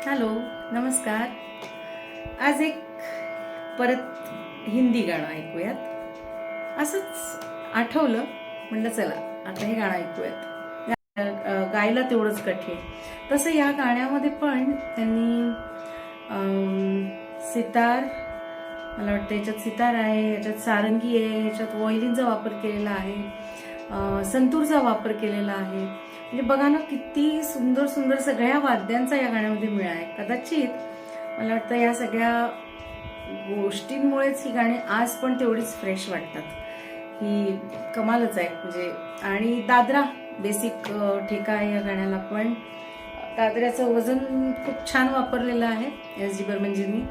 Hello, नमस्कार. आज एक परत हिंदी गाणं ऐकूयात. असंच आठवलं, म्हणलं चला आता हे गाणं ऐकूयात. गायला तेवढंच कठीण. तसं या गाण्यामध्ये पण त्यांनी सितार, मला वाटतं याच्यात सितार आहे, याच्यात सारंगी आहे, याच्यात वॉयलिनचा वापर केलेला आहे, संतूरचा वापर केलेला आहे. म्हणजे बघा ना, किती सुंदर सुंदर सगळ्या वाद्यांचा या गाण्यामध्ये मेळ आहे. कदाचित मला वाटतं या सगळ्या गोष्टींमुळेच ही गाणी आज पण तेवढीच फ्रेश वाटतात. ही कमालच आहे म्हणजे. आणि दादरा बेसिक ठेका आहे या गाण्याला, पण दादऱ्याचं वजन खूप छान वापरलेलं आहे S.D. बर्मनजींनी.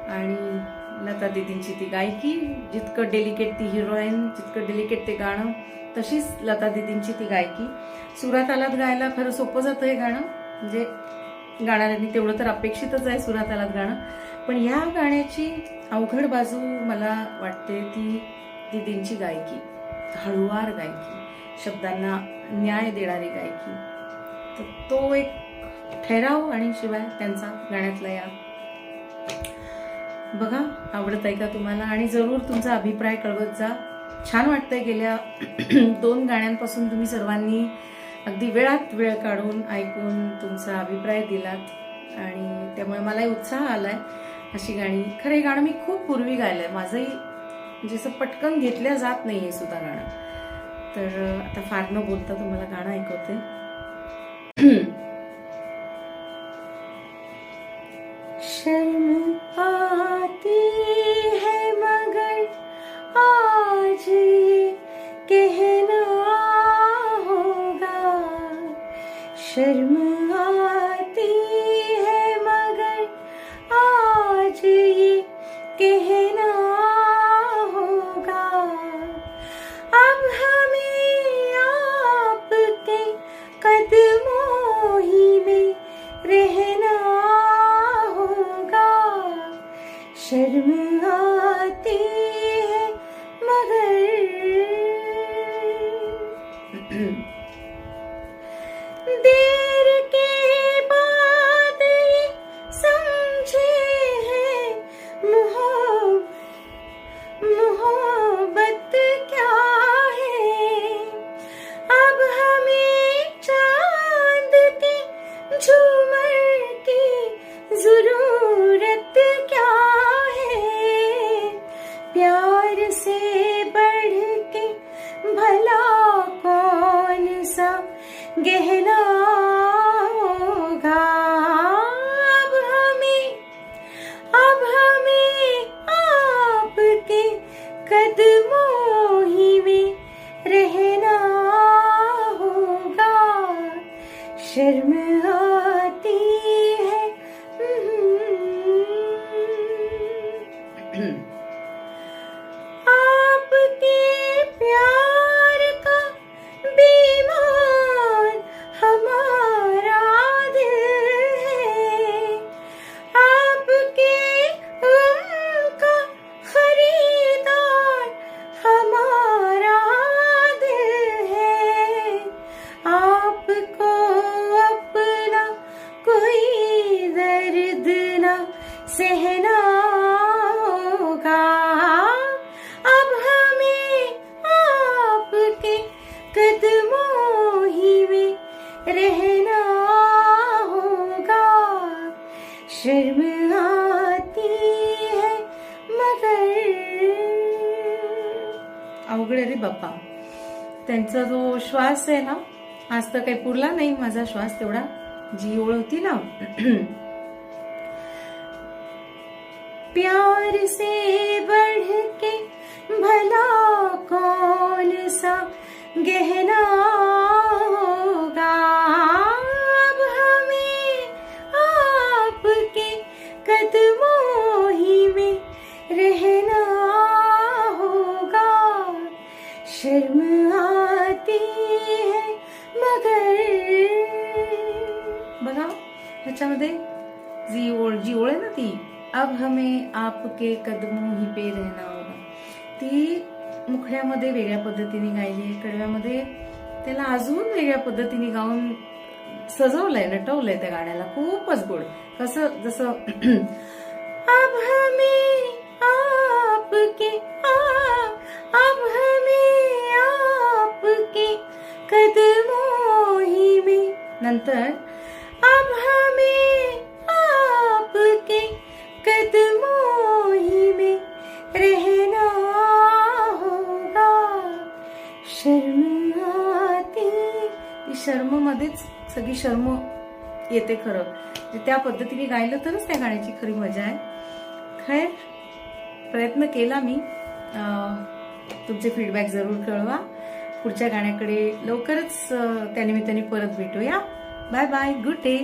आणि लता दीदींची ती गायकी, जितकं डेलिकेट ती हिरोईन, जितकं डेलिकेट ते गाणं, तशीच लता दीदींची ती गायकी. सुरातालात गायला खरं सोपं जातं हे गाणं, म्हणजे गाणाऱ्यांनी तेवढं तर अपेक्षितच आहे सुरातालात गाणं. पण या गाण्याची अवघड बाजू मला वाटते ती दीदींची गायकी, हळुवार गायकी, शब्दांना न्याय देणारी गायकी. तर तो एक ठहराव. आणि शिवाय त्यांचा गाण्यातला या बघा, आवडत आहे का तुम्हाला? आणि जरूर तुमचा अभिप्राय कळवत जा. छान वाटतंय. गेल्या 2 गाण्यांपासून तुम्ही सर्वांनी अगदी वेळात वेळ काढून ऐकून तुमचा अभिप्राय दिलात आणि त्यामुळे मलाही उत्साह आलाय. अशी गाणी, खरं हे गाणं मी खूप पूर्वी गायलंय, माझंही म्हणजे असं पटकन घेतल्या जात नाहीये सुद्धा गाणं. तर आता फार न बोलता तुम्हाला गाणं ऐकवते. शर्म आती है मगर आज ये कहना होगा, शर्म आती है मगर आज ये कहना होगा, अब हमें आपके कदमों ही में रहना होगा, शर्म आती है मगर देर के बाद ये समझे हैं मोहब्बत क्या है, अब हमें चांद के झूमर की जरूरत क्या है, प्यार से बढ़ के भला कौन सा गहना होगा, अब हमें आपके कदमों ही में रहना होगा, शर्म आती है. आपके प्यार का बीमार हमारा दिल है, आपके गम का खरीदार हमारा दिल है, आपको अपना कोई दर्द ना सहना होगा, अब हमें आपके कदमों ही में रहना होगा, शर्म आती है मगर. अवघड रे बाप्पा. त्यांचा जो श्वास आहे ना, आज तर काही पुरला नाही माझा श्वास तेवढा. जी ओळ होती ना, प्यार से बढ़ के भला कौन सा गहना होगा, अब हमें आपके कदमों ही में रहना होगा, शर्म आती है मगर. बघा ह्याच्यामध्ये जी ओळ आहे ना ती, अब हमें आपके कदमों ही पे रहना होगा, ती मुखड्यामध्ये वेगळ्या पद्धतीने गायली, कडव्यामध्ये त्याला अजून वेगळ्या पद्धतीने गाऊन सजवलंय, नटवलंय त्या गाण्याला, खूपच गोड. कसं जसं अब हमें आपके अब हमें आपके कदमों ही में, नंतर अब हमें आपके कदमों ही में रहना होगा, शर्म आती. ती शर्म मध्येच सगळी शर्म येते खरं. त्या पद्धतीने गायलं तरच त्या गाण्याची खरी मजा आहे. खैर, प्रयत्न केला मी. तुमचे फीडबॅक जरूर कळवा. पुढच्या गाण्याकडे लवकरच त्यानिमित्ताने परत भेटूया. Bye bye, good day.